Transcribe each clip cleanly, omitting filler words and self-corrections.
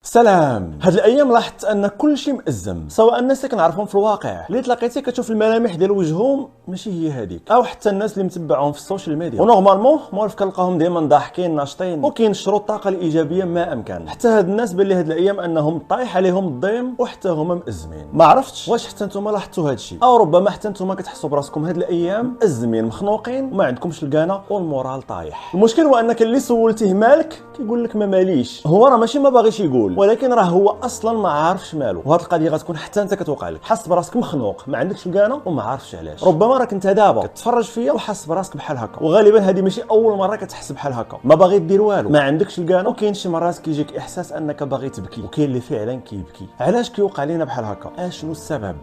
سلام. هاد الايام لاحظت ان كل شيء مأزم، سواء الناس اللي كنعرفهم في الواقع اللي تلاقيتي كتشوف الملامح ديال وجههم ماشي هي هذيك، او حتى الناس اللي متبعهم في السوشيال ميديا ونورمالمون مورف كنلقاهم دائما ضاحكين ناشطين وكينشروا الطاقه الايجابيه ما امكن. حتى هاد الناس بان لي هاد الايام انهم طايح عليهم الضيم وحتى هما مأزمين. ما عرفتش واش حتى نتوما لاحظتوا هاد الشيء، او ربما حتى نتوما كتحسوا براسكم هاد الايام مأزمين مخنوقين وما عندكمش الكانه والمورال طايح. المشكل هو انك اللي سولتيه مالك كيقول لك ما ماليش، هو راه ماشي ما باغيش يقول، ولكن راه هو اصلا ما عارفش مالو. وهاد القضيه غتكون حتى انت كتوقع لك، حاس براسك مخنوق ما عندكش الكانه وما عارفش علاش. ربما راك انت دابا كتفرج فيا وحاس براسك بحال هكا، وغالبا هذه ماشي اول مره كتحس بحال هكا. ما باغي دير والو، ما عندكش الكانه، وكاين شي مرات كيجيك احساس انك باغي تبكي، وكاين اللي فعلا كيبكي. علاش كيوقع لينا بحال هكا؟ اشنو السبب؟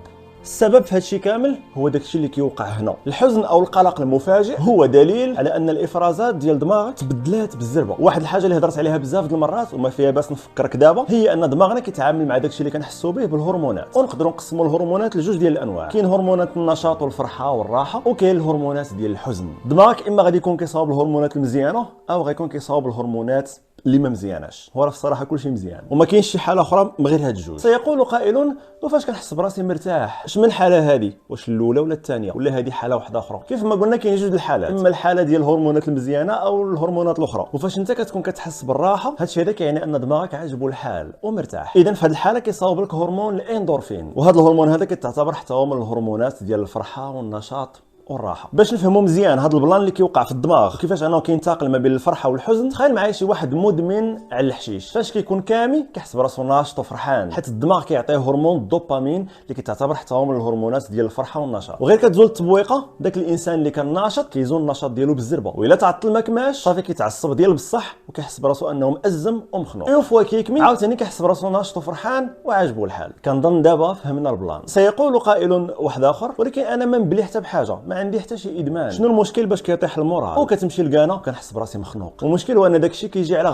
السبب في هادشي كامل هو داكشي اللي كيوقع هنا. الحزن او القلق المفاجئ هو دليل على ان الافرازات ديال دماغك تبدلات بالزربه. واحد الحاجه اللي هضرت عليها بزاف د المرات وما فيها باس نفكرك دابا، هي ان دماغنا كيتعامل مع داكشي اللي كنحسوا به بالهرمونات، ونقدروا نقسموا الهرمونات لجوج ديال الانواع. كاين هرمونات النشاط والفرحه والراحه، وكاين الهرمونات ديال الحزن. دماغك اما غادي يكون كيصاوب الهرمونات المزيانه او غيكون كيصاوب الهرمونات اللي ما مزياناش. هو راه في الصراحه كلشي مزيان وما كاينش شي حاله اخرى من غير هاد الجوج. سيقول قائل: وفاش كنحس براسي مرتاح؟ اش من الحاله هذه؟ واش الاولى ولا الثانيه ولا هذه حاله واحده اخرى؟ كيف ما قلنا كاين جوج الحالات، اما الحاله ديال الهرمونات المزيانه او الهرمونات الاخرى. وفاش انت كتكون كتحس بالراحه، هادشي هذا كيعني ان دماغك عاجبو الحال ومرتاح. اذا في هذه الحاله كيصاوب لك هرمون الاندورفين، وهذا الهرمون هذا كيتعتبر حتى هو من الهرمونات ديال الفرحه والنشاط والراحه. باش نفهموا مزيان هذا البلان اللي كيوقع في الدماغ وكيفاش انه كينتقل ما بين الفرحه والحزن، تخيل معايا شي واحد مدمن على الحشيش. فاش كيكون كامي كيحس براسو ناشط وفرحان، حيت الدماغ كيعطيه هرمون الدوبامين اللي كيتعتبر حتى هو من الهرمونات ديال الفرحه والنشاط. وغير كتزول التبويقه، داك الانسان اللي كان ناشط كيزول النشاط ديالو بالزربه، والا تعطل ما كماش صافي كيتعصب ديال بصح وكيحس براسو انه مأزم ومخنوق. اون فوا كيكمي عاوتاني كيحس براسو ناشط وفرحان وعاجبو الحال. كنظن دابا فهمنا البلان. سيقول قائل واحد اخر: ولكن انا ما نبلي حتى بحاجه، ما عندي حتى شي ادمان. شنو المشكل باش كيطيح المورال وكتمشي الكانه وكنحس براسي مخنوق؟ المشكل هو ان داكشي كيجي على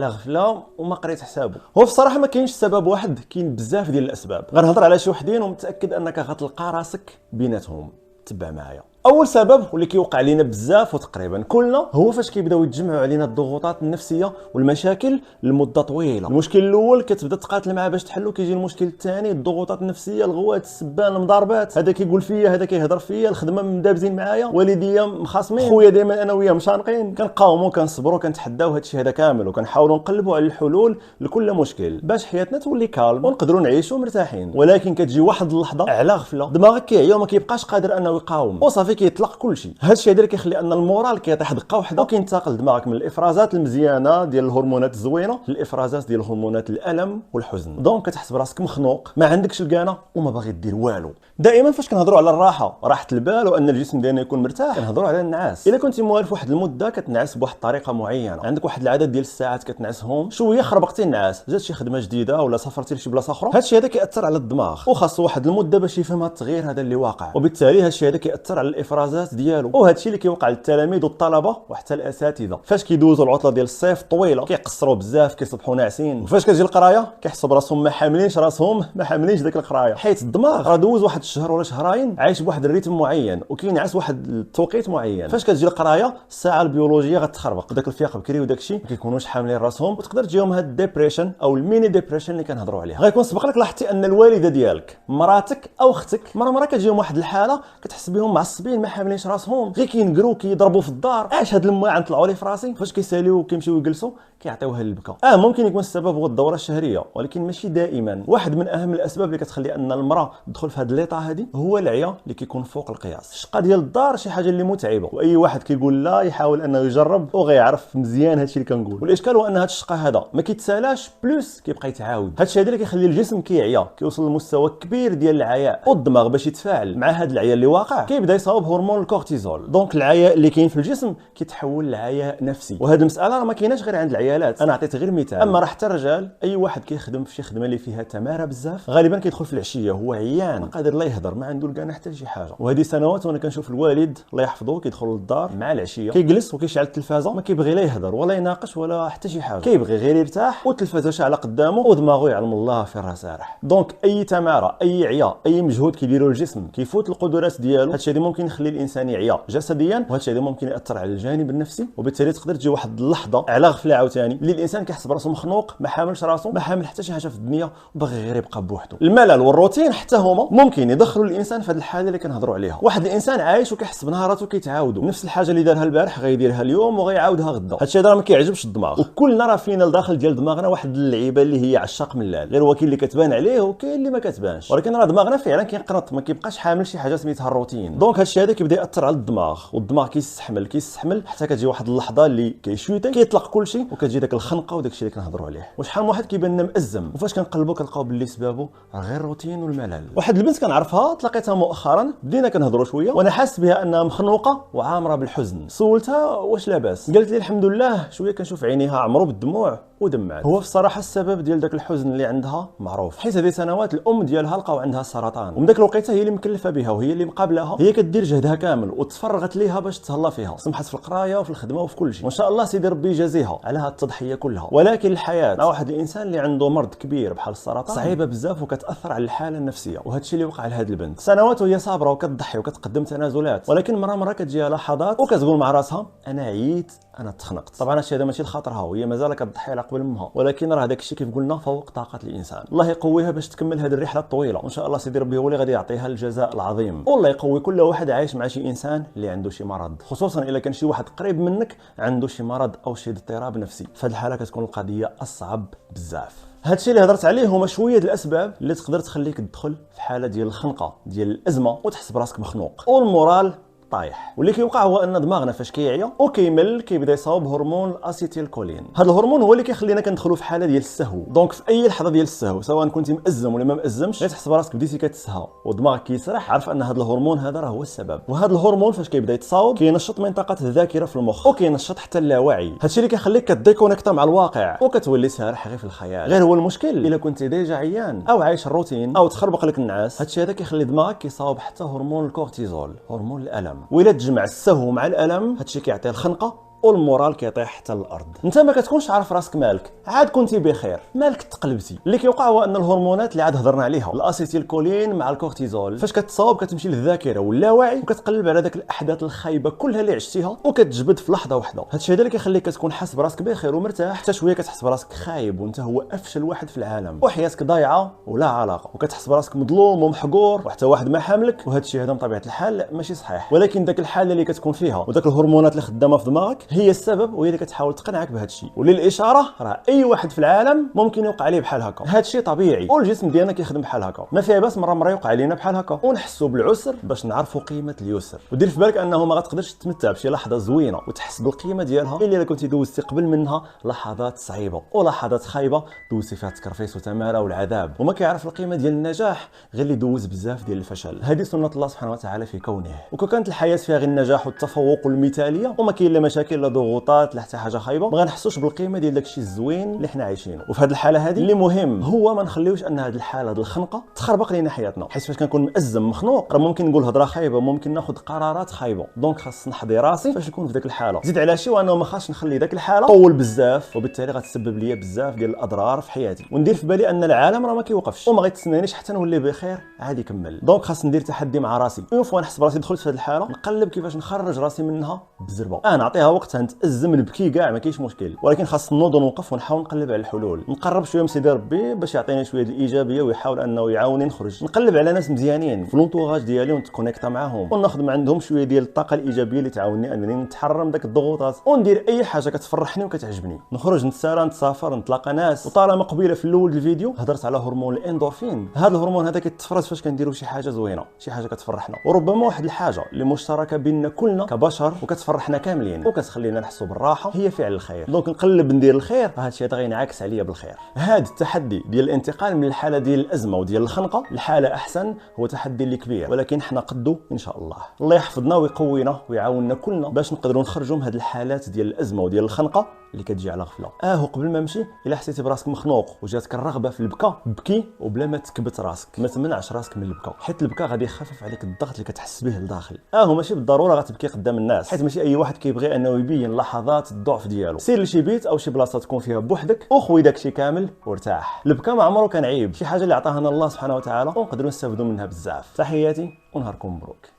غفله وما قريت حسابه. هو في الصراحه ما كاينش سبب واحد، كاين بزاف ديال الاسباب. غنهضر على شي وحدين ومتاكد انك غتلقى راسك بيناتهم. تبع معايا. اول سبب واللي كيوقع لينا بزاف وتقريبا كلنا هو فاش كيبداو يتجمعوا علينا الضغوطات النفسيه والمشاكل لمده طويله. المشكل الاول كتبدا تقاتل معاه باش تحلو، كيجي المشكل الثاني الضغوطات النفسيه، الغوات، السبان، المضاربات، هذا كيقول فيا، هذا كيهضر فيا، الخدمه مدابزين معايا، والديا مخاصمين، خويا دائما انا وياه مشانقين. كنقاوموا كنصبروا كنتحداو هادشي هذا كامل، وكنحاولوا نقلبوا على الحلول لكل مشكل باش حياتنا تولي كالم ونقدروا نعيشوا مرتاحين. ولكن كتجي واحد اللحظه على غفله دماغك كيعيا وما كيبقاش قادر انه يقاوم، وصافي كيطلق كلشي. هادشي هذا كيخلي ان المورال كيطيح دقه واحده، وكينتقل دماغك من الافرازات المزيانه ديال الهرمونات الزوينه للافرازات ديال هرمونات الالم والحزن. دونك كتحس براسك مخنوق، ما عندكش الكانه وما باغي دير والو. دائما فاش كنهضروا على الراحه، راحه البال، وان الجسم ديالنا يكون مرتاح، كنهضروا على النعاس. الا كنتي موالف واحد المده كتنعس بواحد الطريقه معينه، عندك واحد العدد ديال الساعات كتنعسهم، شويه خربقتي النعاس، جات شي خدمه جديده ولا سافرتي لشي بلاصه اخرى، هادشي هذا كياثر على الدماغ، وخاصو واحد المده باش يفهم هاد التغيير هذا اللي واقع، وبالتالي هادشي هذا كياثر على الافرازات ديالو. وهادشي اللي كيوقع للتلاميذ والطلبه وحتى الاساتذه فاش كيدوزوا العطله ديال الصيف طويله، كيقصروا بزاف، كيصبحوا ناعسين، وفاش كتجي القرايه كيحسوا براسهم ما حاملينش راسهم، ما حاملينش ديك القرايه، حيت الدماغ راه دوز واحد الشهر ولا شهرين عايش بواحد الريتم معين وكينعس واحد التوقيت معين. فاش كتجي القرايه الساعه البيولوجيه غتخربق، داك الفياق بكري وداكشي ما كيكونوش حاملين راسهم، وتقدر تجيهم هاد الديبريشن او الميني ديبريشن اللي كنهضروا عليها. غيكون سبق لك لاحظتي ان الوالده ديالك، مراتك او اختك، مره كتجيهم واحد الحاله كتحس بهم معصبين، ما حاملينش راسهم، غير كينقروا كيضربوا في الدار. اش هاد الماعن طلعوا لي في راسي. فاش كيساليو وكيمشيو يجلسوا كيعطيوها للبكا. ممكن يكون السبب هو الدوره الشهريه، ولكن ماشي دائما. واحد من اهم الاسباب اللي كتخلي ان المراه تدخل في هاد ليطا هادي هو العيا اللي كيكون فوق القياس. الشقه ديال الدار شي حاجه اللي متعبه، واي واحد كيقول لا يحاول انه يجرب وغيعرف مزيان هادشي اللي كنقول. والاشكال هو ان هاد الشقه هذا ما كيتسالاش، بلوس كيبقى يتعاود. هادشي هذا اللي كيخلي الجسم كيعيا، كيوصل لمستوى كبير ديال العياء، والدماغ باش يتفاعل مع هاد العياء اللي واقع كيبدا يصاوب هرمون الكورتيزول. دونك العياء اللي كاين في الجسم كيتحول لعياء نفسي. وهذه المساله راه ما كايناش غير عند العيالات، انا عطيت غير مثال. اما راه حتى الرجال، اي واحد كيخدم في شي خدمه اللي فيها تماره بزاف غالبا كيدخل في العشيه هو عيان، ما قادر لا يهضر، ما عنده الكان حتى شي حاجه. وهذه سنوات وانا كنشوف الوالد الله يحفظه كيدخل للدار مع العشيه، كيجلس وكيشعل التلفازه، ما كيبغي لا يهضر ولا يناقش ولا حتى شي حاجه، كيبغي غير يرتاح والتلفازه شاعله قدامه ودماغه يعلم الله فين راه سارح. دونك اي تماره، اي عيا، اي مجهود كيديرو الجسم كيفوت القدرات ديالو، هادشي هذا ممكن يخلي الانسان يعيا جسديا، وهادشي هذا ممكن ياثر على الجانب النفسي، وبالتالي تقدر تجي واحد اللحظه على غفله عاوتاني ثاني اللي الانسان كيحس براسو مخنوق، ما حاملش راسو، ما حامل حتى شي حاجه في الدنيا وباغي غير يبقى بوحدو. الملل والروتين حتى هما ممكن يدخلوا الانسان في هذه الحاله اللي كنهضروا عليها. واحد الانسان عايش وكيحس بنهاراته كيتعاودوا، نفس الحاجه اللي دارها البارح غيديرها اليوم وغيعاودها غدا. هادشي هذا ما كيعجبش الدماغ، وكلنا راه فينا لداخل ديال دماغنا واحد اللعيبه اللي هي عشاق ملال، غير هو كاين اللي كتبان عليه وكاين اللي ما كتبانش، ولكن راه دماغنا فعلا كينقنط، ما كيبقاش حامل شي حاجه سميتها الروتين. دونك هادشي هذا كيبدا ياثر على الدماغ، والدماغ كيستحمل حتى كتجي واحد اللحظه اللي كيشوتي كيطلق كلشي وكتجي داك الخنقه وداك الشيء اللي كنهضروا عليه. وشحال من واحد كيبان لنا مأزم وفاش كنقلبوا كنلقاو باللي سببه غير الروتين والملل. واحد البنت كنعرفها تلاقيتها مؤخرا، بدينا كنهضروا شويه وانا حاسس بها انها مخنوقه وعامره بالحزن. سولتها واش لاباس، قالت لي الحمد لله، شويه كنشوف عينيها عمروا بالدموع ودمعت. هو في الصراحه السبب ديال داك الحزن اللي عندها معروف، حيت هذه سنوات الام ديالها لقاو عندها السرطان، ومن داك الوقيته هي اللي مكلفه بها وهي اللي مقابلاها، هي كدير جهدها كامل وتفرغت ليها باش تهلا فيها، سمحت في القرايه وفي الخدمه وفي كل شيء، وان شاء الله سيدي ربي يجازيها على هذه التضحيه كلها. ولكن الحياه مع واحد الانسان اللي عنده مرض كبير بحال السرطان صعيبه بزاف وكتاثر على الحاله النفسيه، وهذا الشيء اللي وقع لهاد البنت. سنوات وهي صابره وكتضحي وكتقدم تنازلات، ولكن مره كتجيها لحظات وكتقول مع راسها انا عييت، انا تخنقت. طبعا هادشي هذا ماشي لخاطرها وهي مازال كتضحي على قبل امها، ولكن راه داك الشيء كيف قلنا فوق طاقه الانسان. الله يقويها باش تكمل هذه الرحله الطويله، وان شاء الله سيدي ربي هو اللي غادي يعطيها الجزاء العظيم. والله يقوي كل واحد عايش مع شي انسان اللي عنده شي مرض، خصوصا الا كان شي واحد قريب منك عنده شي مرض او شي اضطراب نفسي. في هذه الحاله كتكون القضيه اصعب بزاف. هادشي اللي هضرت عليه هما شويه ديال الاسباب اللي تقدر تخليك تدخل في حاله ديال الخنقه، ديال الازمه، وتحس براسك مخنوق والمورال طايح. واللي كيوقع هو ان دماغنا فاش كيعيا وكيمل كيبدا يصاوب هرمون الاسيتيل كولين. هذا الهرمون هو اللي كيخلينا كندخلوا في حاله ديال السهو. دونك في اي لحظه ديال السهو، سواء كنتي مأزم ولا ما مأزمش، تحس براسك بديتي كتسهى ودماغك كيسرح، عرف ان هذا الهرمون هذا راه هو السبب. وهذا الهرمون فاش كيبدا يتصاوب كينشط منطقه الذاكره في المخ وكينشط حتى اللاوعي. هادشي اللي كيخليك كديكونيكتا مع الواقع وكتولي سارح غير في الخيال. غير هو المشكل الا كنتي ديجا عيان او عايش الروتين او تخربق لك النعاس، هادشي هذا كيخلي دماغك كيصاوب حتى هرمون الكورتيزول، هرمون الالم، وإلا تجمع السهو مع الالم هادشي كيعطي الخنقه والمورال كيطيح حتى الارض. انت ما كتكونش عارف راسك مالك، عاد كنتي بخير، مالك تقلبتي. اللي كيوقع هو ان الهرمونات اللي عاد هضرنا عليها، الاسيتيل كولين مع الكورتيزول، فاش كتصاوب كتمشي للذاكره واللاوعي وكتقلب على داك الاحداث الخايبه كلها اللي عشتيها وكتجبد في لحظه واحده. هادشي هذا اللي كيخليك كتكون حاس براسك بخير ومرتاح، حتى شويه كتحس براسك خايب وانت هو افشل واحد في العالم، وحياتك ضايعه ولا علاقه، وكتحس براسك مظلوم ومحقور وحتى واحد ما حاملك. وهادشي هذا بطبيعه الحال ماشي صحيح، ولكن داك الحاله اللي كتكون فيها وداك الهرمونات اللي خدامه في دماغك هي السبب، اللي كتحاول تقنعك بهذا الشيء. وللاشاره راه اي واحد في العالم ممكن يوقع عليه بحال هكا، هذا الشيء طبيعي والجسم ديالنا كيخدم بحال هكا، ما فيها باس مره يوقع علينا بحال هكا ونحسوا بالعسر باش نعرفوا قيمه اليسر. ودير في بالك انه ما غتقدرش تتمتع بشي لحظه زوينه وتحس بالقيمه ديالها الا كنتي دوزتي قبل منها لحظات صعيبه ولحظات خايبه دوزتي فيها التكرفيس وتماره والعذاب. وما كيعرف القيمه ديال النجاح غير اللي دوز بزاف ديال الفشل. هذه سنه الله سبحانه وتعالى في كونه. وكانت الحياه فيها غير النجاح والتفوق والمثاليه وما كاين لا مشاكل لا ضغوطات لا حتى حاجه خايبه، ما غنحسوش بالقيمه ديال داكشي الزوين اللي حنا عايشينه. وفي هذه الحاله هذه اللي مهم هو ما نخليوش ان هذه الحاله هذه الخنقه تخربق لينا حياتنا، حيت فاش كنكون مأزم مخنوق راه ممكن نقول هضره خايبه، ممكن ناخذ قرارات خايبه. دونك خاص نحضي راسي فاش نكون في ديك الحاله. زيد على شي وانه ما خاصش نخلي داك الحاله طول بزاف، وبالتالي غتسبب لي بزاف ديال الاضرار في حياتي. وندير في بالي ان العالم راه ما كيوقفش وما غيتسنانيش حتى نولي بخير عادي يكمل. دونك خاص ندير تحدي مع راسي، اون فوا نحس براسي دخلت في هذه الحاله نقلب كيفاش نخرج راسي منها بزربه. نعطيها وقتها نتأزم نبكي كاع ما كاينش مشكل، ولكن خاص نوض ونوقف ونحاول نقلب على الحلول. نقرب شويه من سيدي ربي باش يعطيني شويه الايجابيه ويحاول انه يعاونني نخرج. نقلب على ناس مزيانين في لونطوراج ديالي ونتكونيكتا معاهم وناخذ من عندهم شويه ديال الطاقه الايجابيه اللي تعاوني انني نتحرر من داك الضغوطات وندير اي حاجه كتفرحني وكتعجبني. نخرج نتسارى نتسافر نتلاقى ناس. وطالما قبيله في الاول الفيديو هضرت على هرمون الاندورفين، هذا الهرمون هذا كيتفرز فاش كنديروا شي حاجه زوينه، شي حاجه كتفرحنا، وربما واحد الحاجه اللي مشتركه بيننا كلنا كبشر وكتفرحنا كاملين وكتخلينا نحسوا بالراحه هي فعل الخير. دونك نقلب ندير الخير، هذا الشيء غينعكس عليا بالخير. هذا التحدي ديال الانتقال من الحاله ديال الازمه وديال الخنقه لحاله احسن هو تحدي اللي كبير، ولكن حنا قدو ان شاء الله. الله يحفظنا ويقوينا ويعاوننا كلنا باش نقدروا نخرجوا من هذه الحالات ديال الازمه وديال الخنقه اللي كتجي على غفله. قبل ما نمشي الا حسيتي براسك مخنوق وجاتك الرغبه في البكاء، بكي وبلا ما تكبت راسك، ما تمنعش راسك من البكاء، حيت البكاء غادي يخفف عليك الضغط اللي كتحس به لداخل. هو ماشي بالضروره غتبكي قدام الناس، حيت ماشي اي واحد كيبغي انه يبين لحظات الضعف ديالو. سير لشي بيت او شي بلاصه تكون فيها بوحدك وخوي داكشي كامل وارتاح. البكاء ما عمره كان عيب، شي حاجه اللي عطاها لنا الله سبحانه وتعالى ونقدروا نستافدوا منها بزاف. تحياتي ونهاركم مبروك.